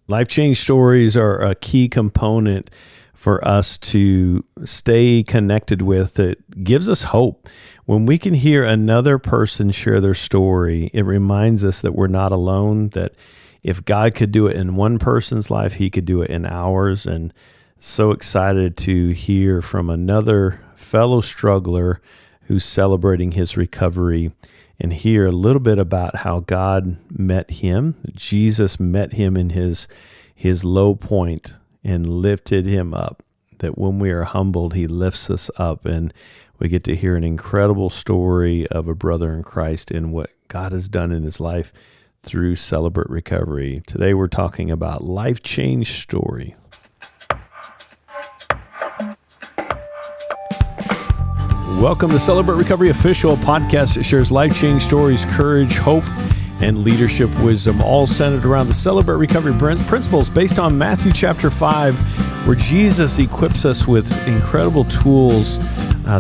Life change stories are a key component for us to stay connected with. It gives us hope. When we can hear another person share their story, it reminds us that we're not alone, that if God could do it in one person's life, he could do it in ours. And so excited to hear from another fellow struggler who's celebrating his recovery and hear a little bit about how God met him. Jesus met him in his low point and lifted him up, that when we are humbled, he lifts us up. And we get to hear an incredible story of a brother in Christ and what God has done in his life through Celebrate Recovery. Today we're talking about Life Change Story. Welcome to Celebrate Recovery Official, a podcast that shares life change stories, courage, hope, and leadership wisdom, all centered around the Celebrate Recovery principles based on Matthew chapter 5, where Jesus equips us with incredible tools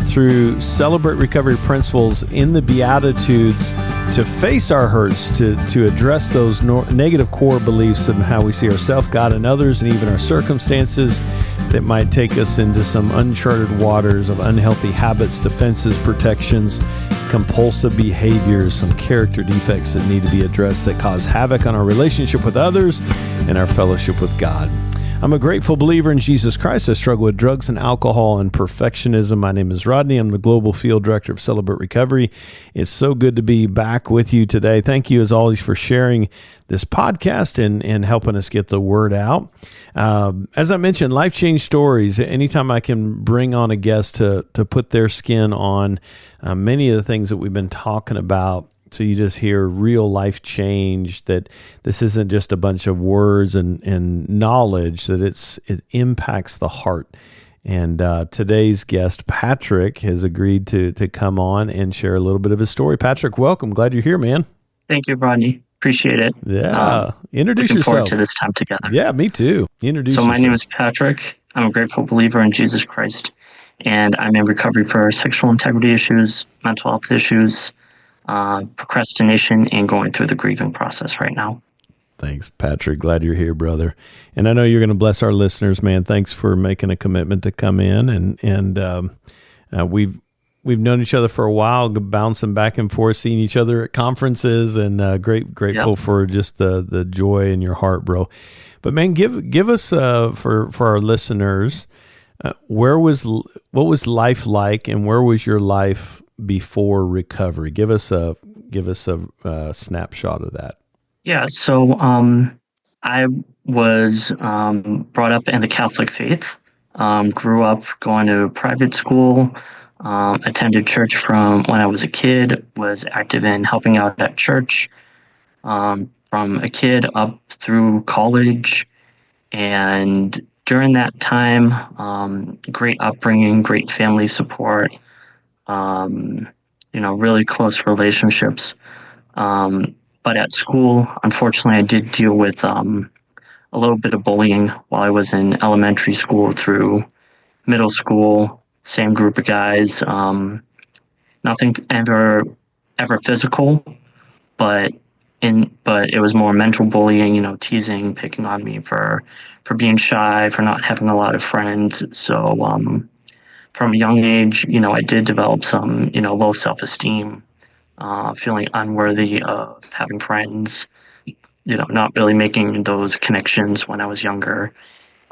through Celebrate Recovery principles in the Beatitudes to face our hurts, to address those negative core beliefs of how we see ourselves, God, and others, and even our circumstances that might take us into some uncharted waters of unhealthy habits, defenses, protections, compulsive behaviors, some character defects that need to be addressed that cause havoc on our relationship with others and our fellowship with God. I'm a grateful believer in Jesus Christ. I struggle with drugs and alcohol and perfectionism. My name is Rodney. I'm the Global Field Director of Celebrate Recovery. It's so good to be back with you today. Thank you, as always, for sharing this podcast and helping us get the word out. As I mentioned, life change stories. Anytime I can bring on a guest to put their skin on many of the things that we've been talking about, so you just hear real life change, that this isn't just a bunch of words and knowledge, that it impacts the heart. And today's guest, Patrick, has agreed to come on and share a little bit of his story. Patrick, welcome. Glad you're here, man. Thank you, Rodney. Appreciate it. Yeah. Introduce looking yourself. Forward to this time together. Yeah, me too. Introduce yourself. My name is Patrick. I'm a grateful believer in Jesus Christ, and I'm in recovery for sexual integrity issues, mental health issues, procrastination, and going through the grieving process right now. Thanks, Patrick. Glad you're here, brother. And I know you're going to bless our listeners, man. Thanks for making a commitment to come in. And we've known each other for a while, bouncing back and forth, seeing each other at conferences, and grateful for just the joy in your heart, bro. But man, give us for our listeners, what was life like, and where was your life before recovery? Give us a snapshot of that. Yeah. So I was brought up in the Catholic faith. Grew up going to private school. Attended church from when I was a kid. Was active in helping out at church from a kid up through college, and during that time, great upbringing, great family support. Really close relationships. But at school, unfortunately, I did deal with a little bit of bullying while I was in elementary school through middle school. Same group of guys. Nothing ever physical, but it was more mental bullying. Teasing, picking on me for being shy, for not having a lot of friends. So from a young age, I did develop some low self-esteem. Feeling unworthy of having friends, not really making those connections when I was younger.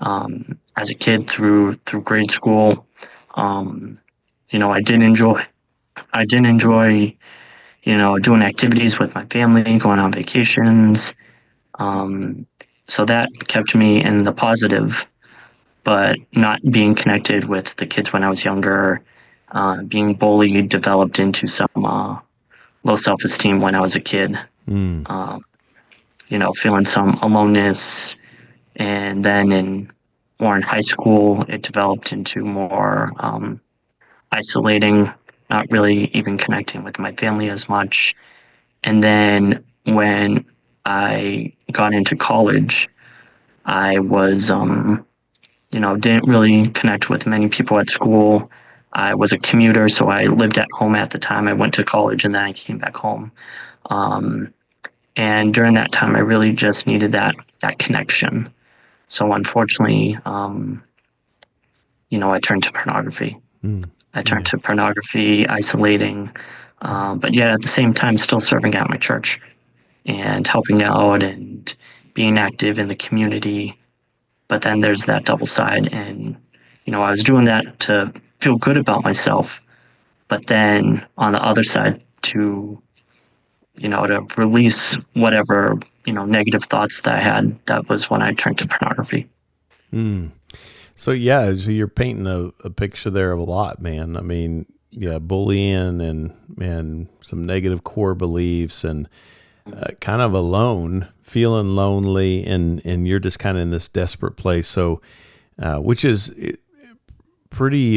As a kid through grade school, I did enjoy, doing activities with my family, going on vacations. So that kept me in the positive, but not being connected with the kids when I was younger, being bullied, developed into some low self-esteem when I was a kid, feeling some aloneness. And then in high school, it developed into more isolating, not really even connecting with my family as much. And then when I got into college, I was, didn't really connect with many people at school. I was a commuter, so I lived at home at the time. I went to college and then I came back home. And during that time, I really just needed that connection. So unfortunately, I turned to pornography. I turned to pornography, isolating, but yet at the same time, still serving at my church and helping out and being active in the community. But then there's that double side. And, I was doing that to feel good about myself. But then on the other side, to release whatever, negative thoughts that I had, that was when I turned to pornography. So you're painting a picture there of a lot, man. I mean, bullying and some negative core beliefs and kind of alone, feeling lonely, and you're just kind of in this desperate place. So, which is pretty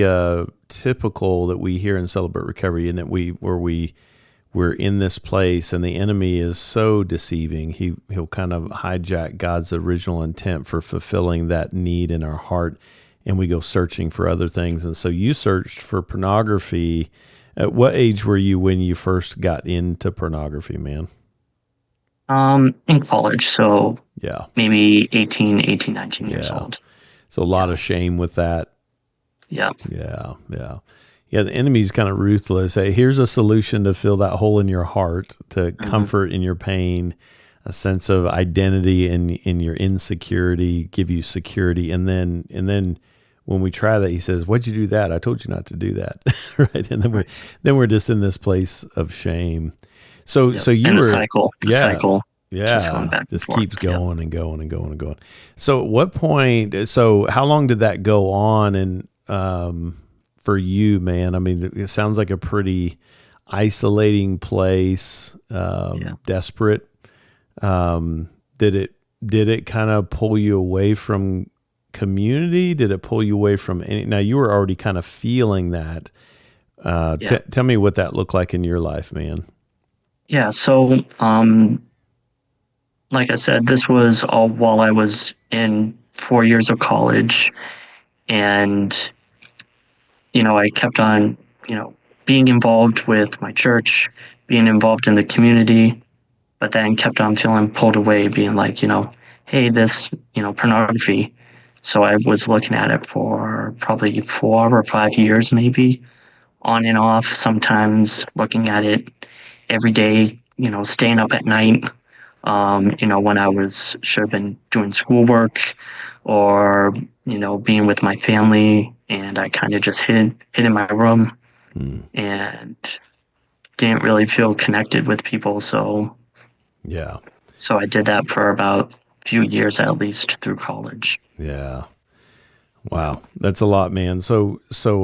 typical that we hear in Celebrate Recovery, and that we're in this place, and the enemy is so deceiving. He'll kind of hijack God's original intent for fulfilling that need in our heart, and we go searching for other things. And so you searched for pornography. At what age were you when you first got into pornography, man? In college, so maybe 19 years old. So a lot of shame with that. Yeah. Yeah, the enemy's kind of ruthless. Hey, here's a solution to fill that hole in your heart, to comfort in your pain, a sense of identity in your insecurity, give you security. And then when we try that, he says, "Why'd you do that? I told you not to do that." Right? And then we're just in this place of shame. So you and were the cycle. Just keeps going and going and going and going. So at what point? So how long did that go on? And for you, man, I mean, it sounds like a pretty isolating place, desperate. Did it kind of pull you away from community? Did it pull you away from any? Now you were already kind of feeling that. Tell me what that looked like in your life, man. Yeah. So, like I said, this was all while I was in 4 years of college, and I kept on, being involved with my church, being involved in the community, but then kept on feeling pulled away, being like, hey, this, pornography. So I was looking at it for probably 4 or 5 years, maybe on and off, sometimes looking at it every day, staying up at night, when I should have been doing schoolwork or, being with my family, and I kind of just hid in my room and didn't really feel connected with people. So I did that for about a few years, at least through college. Yeah. Wow. That's a lot, man. So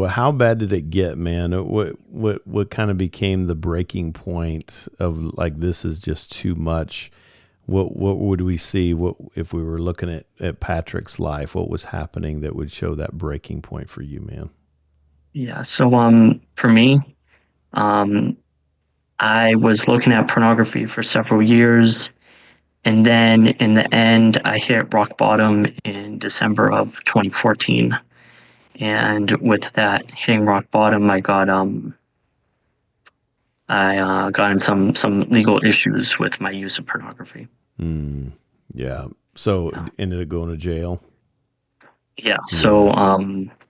how bad did it get, man? What kind of became the breaking point of like, this is just too much? What would we see? What if we were looking at Patrick's life? What was happening that would show that breaking point for you, man? Yeah. So for me, I was looking at pornography for several years, and then in the end, I hit rock bottom in December of 2014. And with that hitting rock bottom, I got in some legal issues with my use of pornography. Yeah. So ended up going to jail. Yeah. So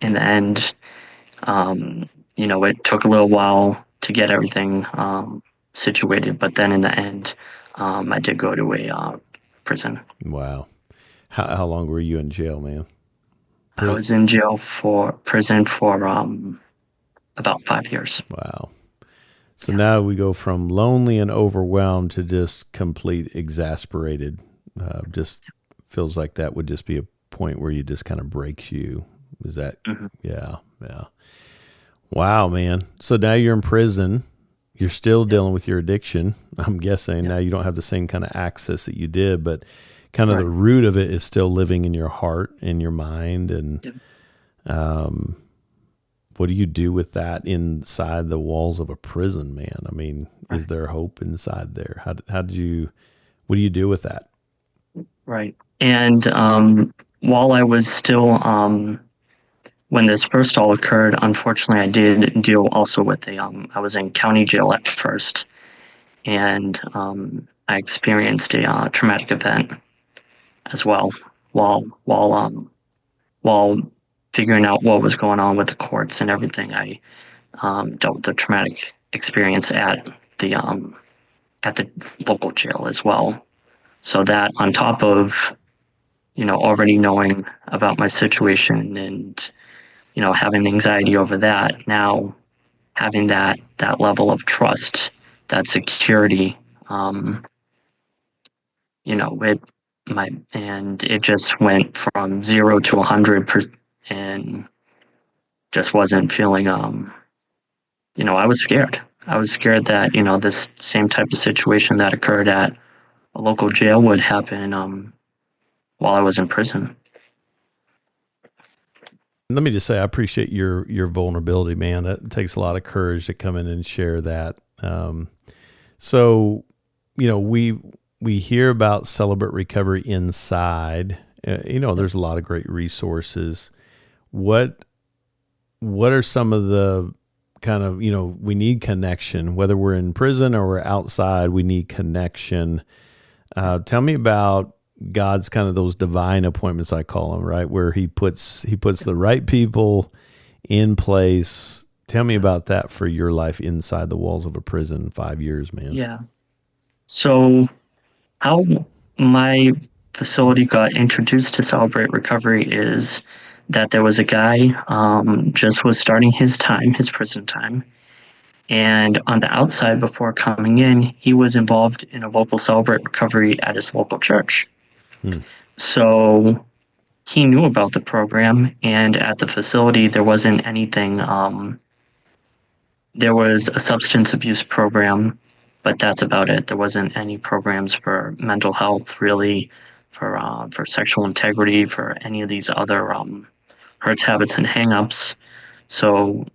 in the end, it took a little while to get everything situated, but then in the end, I did go to a prison. Wow. How long were you in jail, man? I was in prison for about 5 years. Wow. So now we go from lonely and overwhelmed to just complete exasperated. Just feels like that would just be a point where you just kind of breaks you. Is that? Yeah. Wow, man. So now you're in prison. You're still dealing with your addiction. I'm guessing now you don't have the same kind of access that you did, but kind of the root of it is still living in your heart and your mind. And what do you do with that inside the walls of a prison, man? I mean, is there hope inside there? What do you do with that? Right. And while I was still, when this first all occurred, unfortunately, I did deal also with I was in county jail at first. And I experienced a traumatic event as well while figuring out what was going on with the courts and everything. I dealt with a traumatic experience at the local jail as well. So that on top of, already knowing about my situation and, having anxiety over that, now having that level of trust, that security, it just went from 0 to 100 and just wasn't feeling, I was scared. I was scared that, this same type of situation that occurred at a local jail would happen while I was in prison. Let me just say, I appreciate your vulnerability, man. That takes a lot of courage to come in and share that. So, we hear about Celebrate Recovery Inside. There's a lot of great resources. What are some of the kind of, we need connection, whether we're in prison or we're outside, we need connection. Tell me about God's kind of those divine appointments, I call them, right? Where he puts the right people in place. Tell me about that for your life inside the walls of a prison, 5 years, man. Yeah. So how my facility got introduced to Celebrate Recovery is that there was a guy just was starting his prison time. And on the outside, before coming in, he was involved in a local Celebrate Recovery at his local church. So he knew about the program, and at the facility, there wasn't anything. There was a substance abuse program, but that's about it. There wasn't any programs for mental health, really, for sexual integrity, for any of these other hurts, habits, and hang-ups. So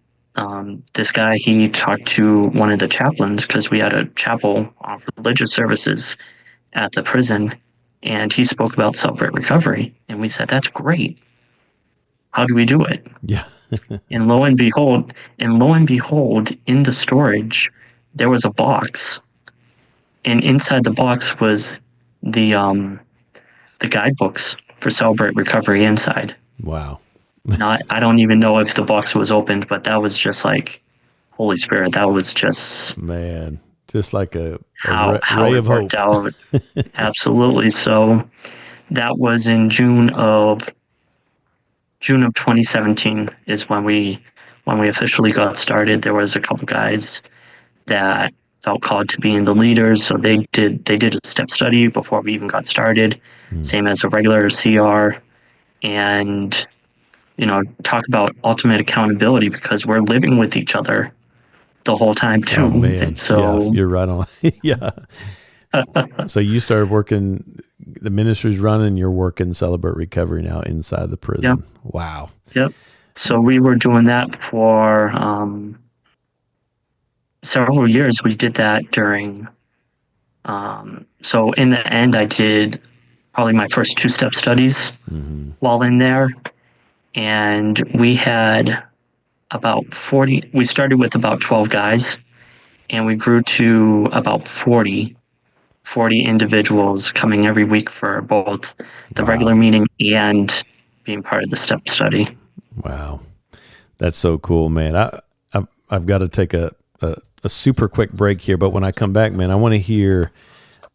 this guy, he talked to one of the chaplains, because we had a chapel for religious services at the prison, and he spoke about Celebrate Recovery. And we said, that's great. How do we do it? Yeah. And lo and behold, in the storage, there was a box. And inside the box was the guidebooks for Celebrate Recovery inside. Wow. I don't even know if the box was opened, but that was just like Holy Spirit. That was just, man, just like a how ray it of worked hope. out. Absolutely. So that was in June of 2017 is when we officially got started. There was a couple guys that felt called to being the leaders, so they did a step study before we even got started, same as a regular CR, and talk about ultimate accountability, because we're living with each other the whole time too. Oh, man. And so yeah, you're right on. Yeah. So you started working, the ministry's running, you're working Celebrate Recovery now inside the prison. Yep. Wow. Yep. So we were doing that for several years. We did that during, so in the end, I did probably my first 2-step studies while in there. And we had about 40, we started with about 12 guys, and we grew to about 40 individuals coming every week for both the regular meeting and being part of the step study. Wow. That's so cool, man. I've got to take a super quick break here, but when I come back, man, I want to hear,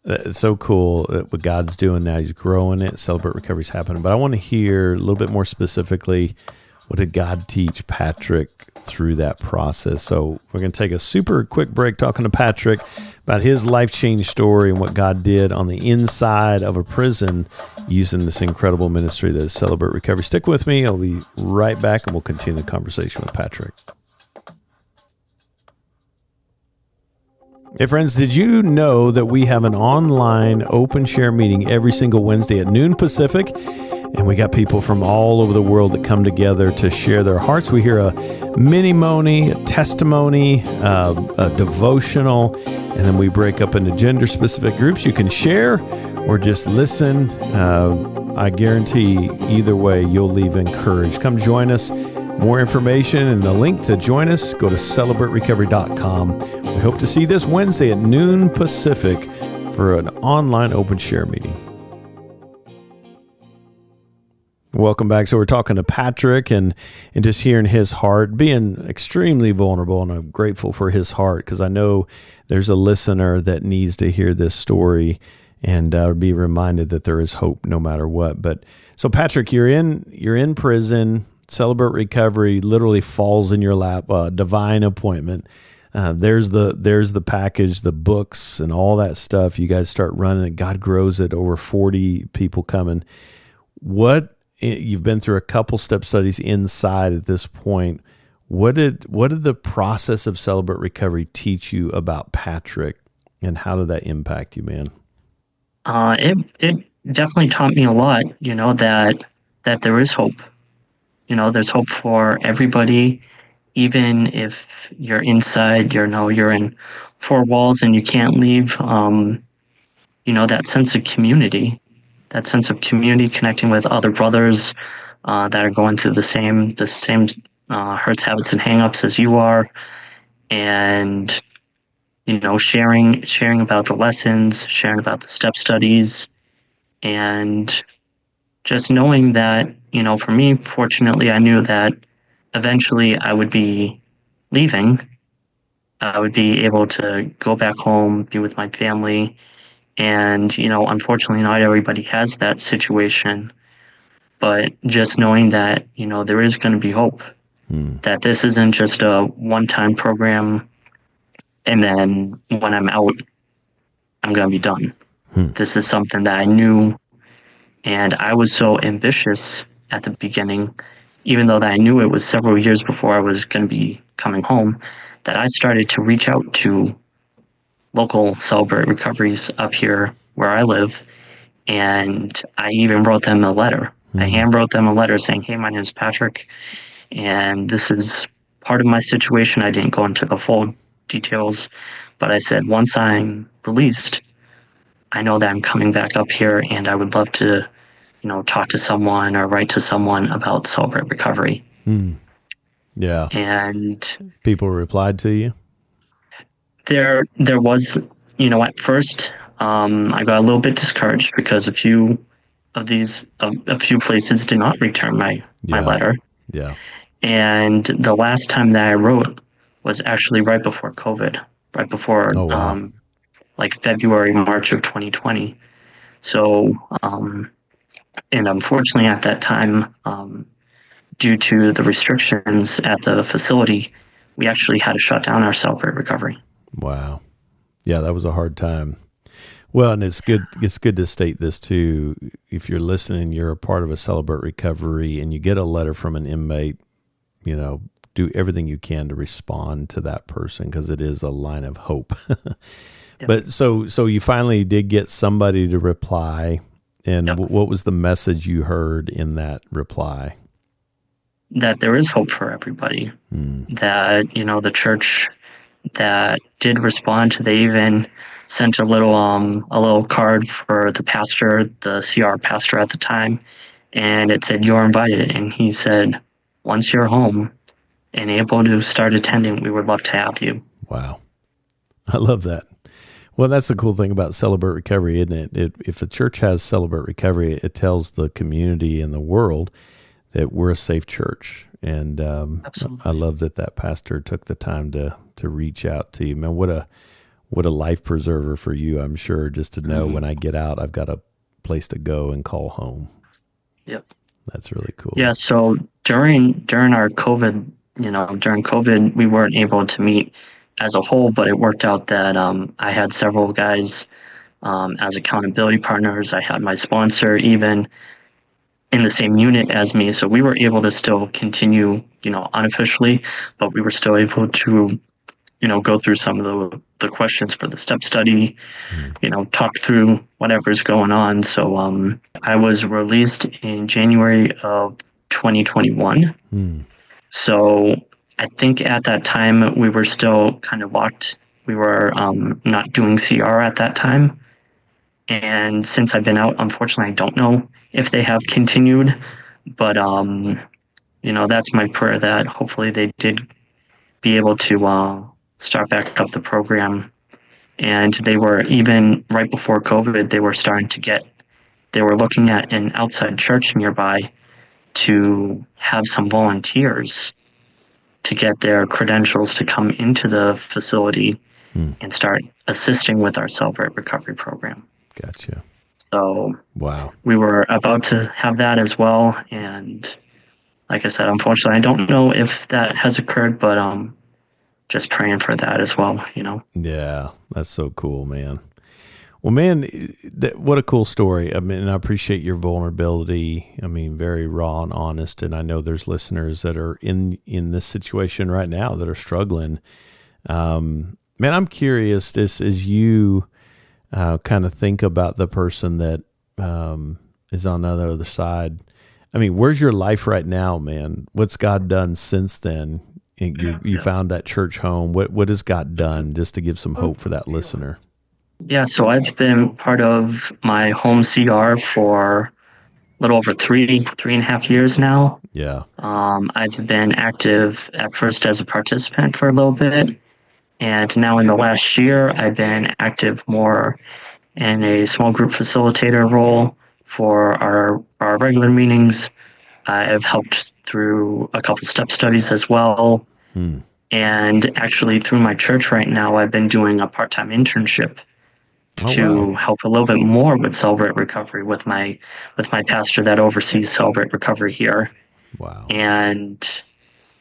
it's so cool what God's doing now. He's growing it. Celebrate Recovery's happening. But I want to hear a little bit more specifically, what did God teach Patrick through that process? So we're going to take a super quick break talking to Patrick about his life change story and what God did on the inside of a prison using this incredible ministry that is Celebrate Recovery. Stick with me. I'll be right back, and we'll continue the conversation with Patrick. Hey friends, did you know that we have an online open share meeting every single Wednesday at noon Pacific? And we got people from all over the world that come together to share their hearts. We hear a mini-moni, a testimony, a devotional, and then we break up into gender-specific groups. You can share or just listen. I guarantee either way, you'll leave encouraged. Come join us. More information and the link to join us, go to celebraterecovery.com. We hope to see you this Wednesday at noon Pacific for an online open share meeting. Welcome back. So we're talking to Patrick and just hearing his heart, being extremely vulnerable, and I'm grateful for his heart because I know there's a listener that needs to hear this story and be reminded that there is hope no matter what. But so Patrick, you're in prison. Celebrate Recovery literally falls in your lap, divine appointment. There's the package, the books and all that stuff. You guys start running it. God grows it, over 40 people coming. You've been through a couple step studies inside at this point. What did the process of Celebrate Recovery teach you about Patrick, and how did that impact you, man? It definitely taught me a lot, that there is hope. There's hope for everybody, even if you're inside, you're in four walls and you can't leave. That sense of community, connecting with other brothers that are going through the same hurts, habits, and hangups as you are, and sharing about the lessons, sharing about the step studies, and just knowing that, for me, fortunately, I knew that eventually I would be leaving. I would be able to go back home, be with my family. And, unfortunately, not everybody has that situation. But just knowing that, there is going to be hope, that this isn't just a one-time program, and then when I'm out, I'm going to be done. This is something that I knew, and I was so ambitious at the beginning, even though that I knew it was several years before I was going to be coming home, that I started to reach out to local Celebrate Recoveries up here where I live, and I even wrote them a letter. I hand wrote them a letter saying, "Hey, my name is Patrick, and this is part of my situation." I didn't go into the full details, but I said, once I'm released, I know that I'm coming back up here, and I would love to, talk to someone or write to someone about Celebrate Recovery. Yeah. And people replied to you? There was, at first, I got a little bit discouraged because a few places did not return my letter. Yeah. And the last time that I wrote was actually right before COVID, right before, like February, March of 2020. So, and unfortunately at that time, due to the restrictions at the facility, we actually had to shut down our Celebrate Recovery. Wow. Yeah, that was a hard time. Well, and it's good to state this too. If you're listening, you're a part of a Celebrate Recovery and you get a letter from an inmate, do everything you can to respond to that person, because it is a line of hope. Yep. But so you finally did get somebody to reply, and yep. What was the message you heard in that reply? That there is hope for everybody. That, the church that did respond, they even sent a little card for the pastor, the CR pastor at the time, and it said, "You're invited." And he said, "Once you're home and able to start attending, we would love to have you." Wow. I love that. Well, that's the cool thing about Celebrate Recovery, isn't it? If the church has Celebrate Recovery, it tells the community and the world that we're a safe church. And I love that pastor took the time to reach out to you. Man, what a life preserver for you, I'm sure, just to know when I get out, I've got a place to go and call home. Yep. That's really cool. Yeah, so during our COVID, during COVID, we weren't able to meet as a whole, but it worked out that I had several guys as accountability partners. I had my sponsor even in the same unit as me, so we were able to still continue, unofficially, but we were still able to, go through some of the questions for the step study, talk through whatever's going on. So I was released in January of 2021. So I think at that time we were still kind of locked. We were not doing CR at that time. And since I've been out, unfortunately, I don't know if they have continued. But, that's my prayer, that hopefully they did be able to start back up the program And they were, even right before COVID, they were looking at an outside church nearby to have some volunteers to get their credentials to come into the facility and start assisting with our Celebrate Recovery program. Gotcha. So wow, we were about to have that as well. And like I said, unfortunately, I don't know if that has occurred, but just praying for that as well, Yeah, that's so cool, man. Well, man, what a cool story. I mean, I appreciate your vulnerability. I mean, very raw and honest. And I know there's listeners that are in this situation right now that are struggling. Man, I'm curious, as you kind of think about the person that is on the other side. I mean, where's your life right now, man? What's God done since then? You found that church home. What has God done, just to give some hope for that listener? Yeah, so I've been part of my home CR for a little over 3.5 years now. Yeah. I've been active at first as a participant for a little bit, and now in the last year, I've been active more in a small group facilitator role for our regular meetings. I've helped through a couple step studies as well. And actually through my church right now, I've been doing a part-time internship to help a little bit more with Celebrate Recovery with my pastor that oversees Celebrate Recovery here. Wow. And,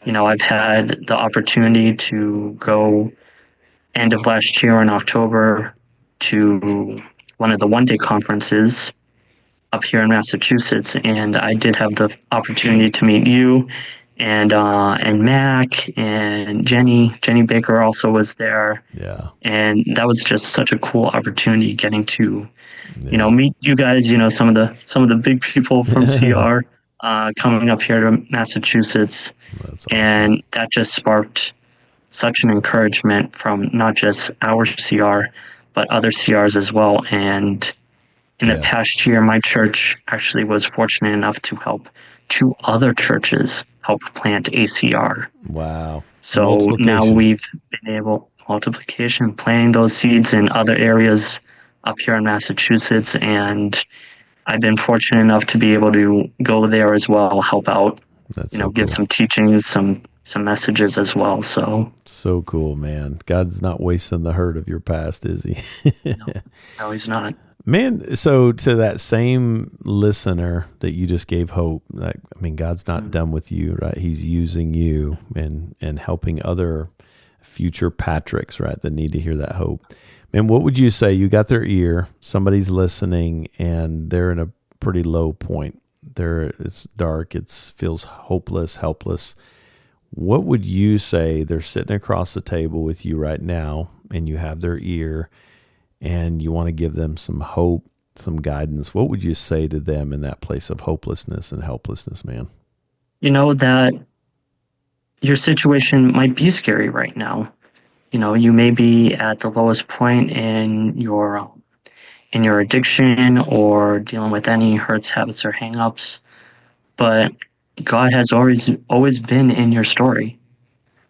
I've had the opportunity to go end of last year in October to one of the one-day conferences up here in Massachusetts, and I did have the opportunity to meet you and Mac and Jenny Baker also was there. Yeah. And that was just such a cool opportunity getting to, meet you guys, some of the big people from CR coming up here to Massachusetts. That's awesome. And that just sparked such an encouragement from not just our CR, but other CRs as well. And in the past year, my church actually was fortunate enough to help 2 other churches help plant ACR. Wow. So now we've been able, planting those seeds in other areas up here in Massachusetts. And I've been fortunate enough to be able to go there as well, help out, That's give some teachings, some messages as well. So cool, man. God's not wasting the hurt of your past, is he? No, he's not. Man, so to that same listener that you just gave hope, God's not done with you, right? He's using you and helping other future Patricks, right, that need to hear that hope. Man, what would you say? You got their ear, somebody's listening, and they're in a pretty low point. It's dark, it feels hopeless, helpless. What would you say? They're sitting across the table with you right now, and you have their ear, and you want to give them some hope, some guidance. What would you say to them in that place of hopelessness and helplessness, man? That your situation might be scary right now. You may be at the lowest point in your addiction or dealing with any hurts, habits, or hang-ups. But God has always been in your story.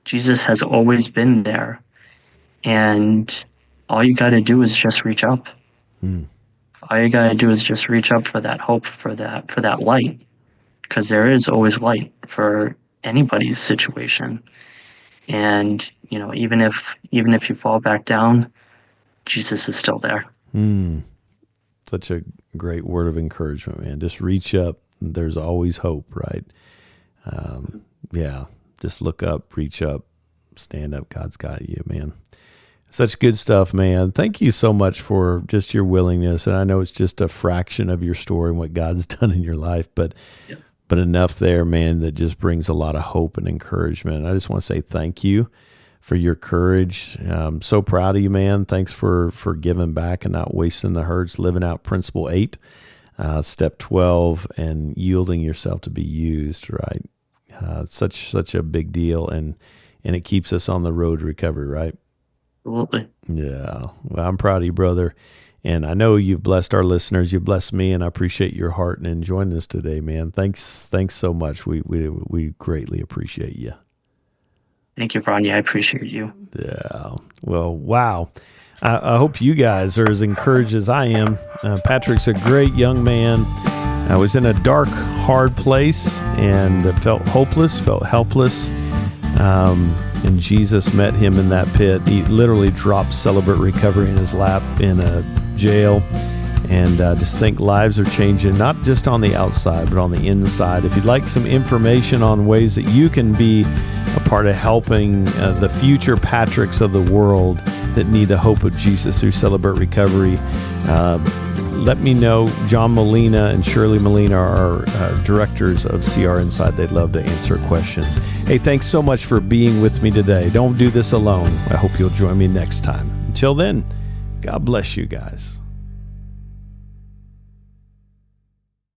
Jesus has always been there. And all you got to do is just reach up. All you got to do is just reach up for that hope, for that light, because there is always light for anybody's situation. And even if you fall back down, Jesus is still there. Such a great word of encouragement, man. Just reach up. There's always hope, right? Just look up, reach up, stand up. God's got you, man. Such good stuff, man. Thank you so much for just your willingness. And I know it's just a fraction of your story and what God's done in your life, but enough there, man, that just brings a lot of hope and encouragement. I just want to say thank you for your courage. I'm so proud of you, man. Thanks for giving back and not wasting the hurts, living out Principle 8, Step 12, and yielding yourself to be used, right? Such a big deal, and it keeps us on the road to recovery, right? Absolutely. Yeah. Well, I'm proud of you, brother. And I know you've blessed our listeners. You've blessed me, and I appreciate your heart and joining us today, man. Thanks so much. We greatly appreciate you. Thank you, Rodney. I appreciate you. Yeah. Well, wow. I hope you guys are as encouraged as I am. Patrick's a great young man. I was in a dark, hard place and felt hopeless, felt helpless. And Jesus met him in that pit. He literally dropped Celebrate Recovery in his lap in a jail. And just think lives are changing, not just on the outside, but on the inside. If you'd like some information on ways that you can be a part of helping the future Patricks of the world that need the hope of Jesus through Celebrate Recovery, let me know. John Molina and Shirley Molina are directors of CR Inside. They'd love to answer questions. Hey, thanks so much for being with me today. Don't do this alone. I hope you'll join me next time. Until then, God bless you guys.